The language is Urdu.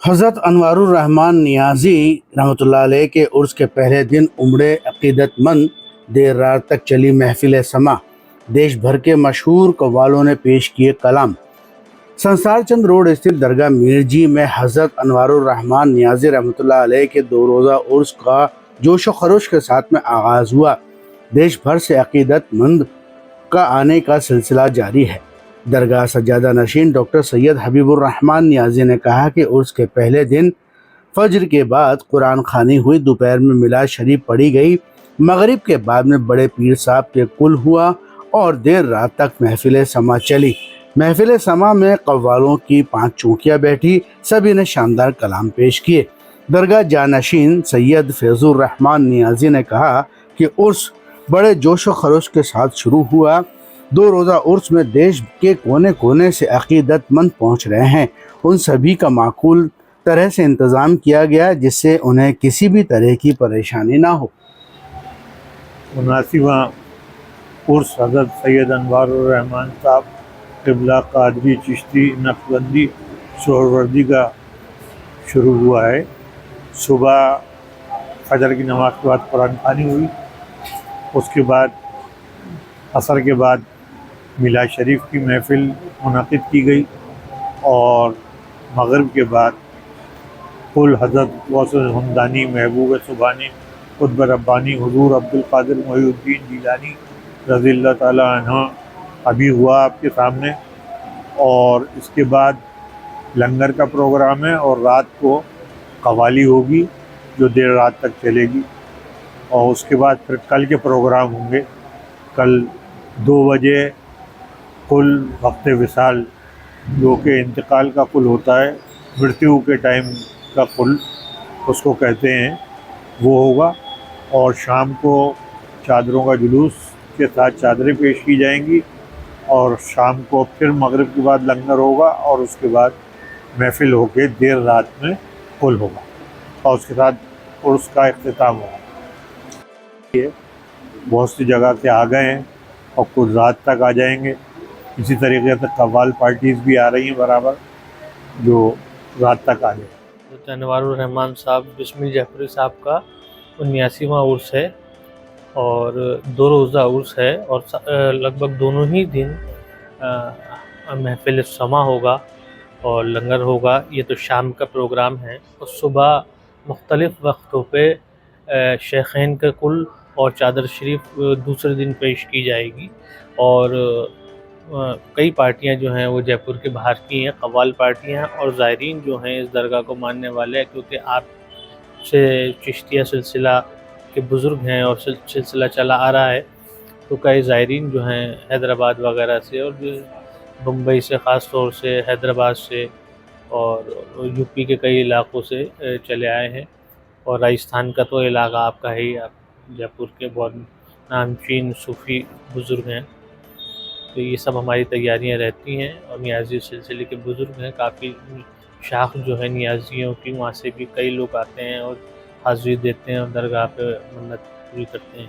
حضرت انوار الرحمان نیازی رحمۃ اللہ علیہ کے عرس کے پہلے دن امڑے عقیدت مند دیر رات تک چلی محفل سما دیش بھر کے مشہور قوالوں نے پیش کیے کلام۔ سنسار چند روڈ استھت درگاہ میرجی میں حضرت انوار الرحمان نیازی رحمۃ اللہ علیہ کے 2 روزہ عرس کا جوش و خروش کے ساتھ میں آغاز ہوا۔ دیش بھر سے عقیدت مند کا آنے کا سلسلہ جاری ہے۔ درگاہ سجادہ نشین ڈاکٹر سید حبیب الرحمان نیازی نے کہا کہ عرس کے پہلے دن فجر کے بعد قرآن خوانی ہوئی، دوپہر میں میلاد شریف پڑھی گئی، مغرب کے بعد میں بڑے پیر صاحب کے کل ہوا اور دیر رات تک محفل سما چلی۔ محفل سما میں قوالوں کی 5 چونکیاں بیٹھی، سبھی نے شاندار کلام پیش کیے۔ درگاہ جانشین سید فیض الرحمان نیازی نے کہا کہ عرس بڑے جوش و خروش کے ساتھ شروع ہوا۔ 2 روزہ عرس میں دیش کے کونے کونے سے عقیدت مند پہنچ رہے ہیں، ان سبھی کا معقول طرح سے انتظام کیا گیا جس سے انہیں کسی بھی طرح کی پریشانی نہ ہو۔ 79واں عرس حضرت سید انوار الرحمان صاحب قبلہ قادری چشتی نقشبندی سہروردی کا شروع ہوا ہے۔ صبح فجر کی نماز کے بعد قرآن خوانی ہوئی، اس کے بعد عصر کے بعد میلاد شریف کی محفل منعقد کی گئی اور مغرب کے بعد کل حضرت غوث الحمدانی محبوب سبحانی قطب ربانی حضور عبد القادر محی الدین جیلانی رضی اللہ تعالیٰ عنہ ابھی ہوا آپ کے سامنے، اور اس کے بعد لنگر کا پروگرام ہے اور رات کو قوالی ہوگی جو دیر رات تک چلے گی، اور اس کے بعد پھر کل کے پروگرام ہوں گے۔ کل 2 بجے کل وقت وصال جو کہ انتقال کا کل ہوتا ہے، مرتیو کے ٹائم کا کل اس کو کہتے ہیں، وہ ہوگا، اور شام کو چادروں کا جلوس کے ساتھ چادریں پیش کی جائیں گی، اور شام کو پھر مغرب کے بعد لنگر ہوگا اور اس کے بعد محفل ہو کے دیر رات میں کل ہوگا اور اس کے ساتھ عرس کا اختتام ہوگا۔ یہ بہت سی جگہ سے آ گئے ہیں اور کچھ رات تک آ جائیں گے، اسی طریقے سے قوال پارٹیز بھی آ رہی ہیں برابر جو رات تک آ جائیں۔ حضرت انوار الرحمان صاحب بسمی جعفری صاحب کا 79واں عرس ہے اور 2 روزہ عرس ہے، اور لگ بھگ دونوں ہی دن محفل سما ہوگا اور لنگر ہوگا۔ یہ تو شام کا پروگرام ہے، اور صبح مختلف وقتوں پہ شیخین کا کل اور چادر شریف دوسرے دن پیش کی جائے گی، اور کئی پارٹیاں جو ہیں وہ جے پور کے باہر کی ہیں، قوال پارٹیاں، اور زائرین جو ہیں اس درگاہ کو ماننے والے، کیونکہ آپ سے چشتیہ سلسلہ کے بزرگ ہیں اور سلسلہ چلا آ رہا ہے، تو کئی زائرین جو ہیں حیدرآباد وغیرہ سے اور بمبئی سے، خاص طور سے حیدرآباد سے اور یو پی کے کئی علاقوں سے چلے آئے ہیں، اور راجستھان کا تو علاقہ آپ کا ہی، آپ جے پور کے بہت نامچین صوفی بزرگ ہیں، تو یہ سب ہماری تیاریاں رہتی ہیں، اور نیازی سلسلے کے بزرگ ہیں، کافی شاخ جو ہے نیازیوں کی، وہاں سے بھی کئی لوگ آتے ہیں اور حاضری دیتے ہیں اور درگاہ پہ منت پوری کرتے ہیں۔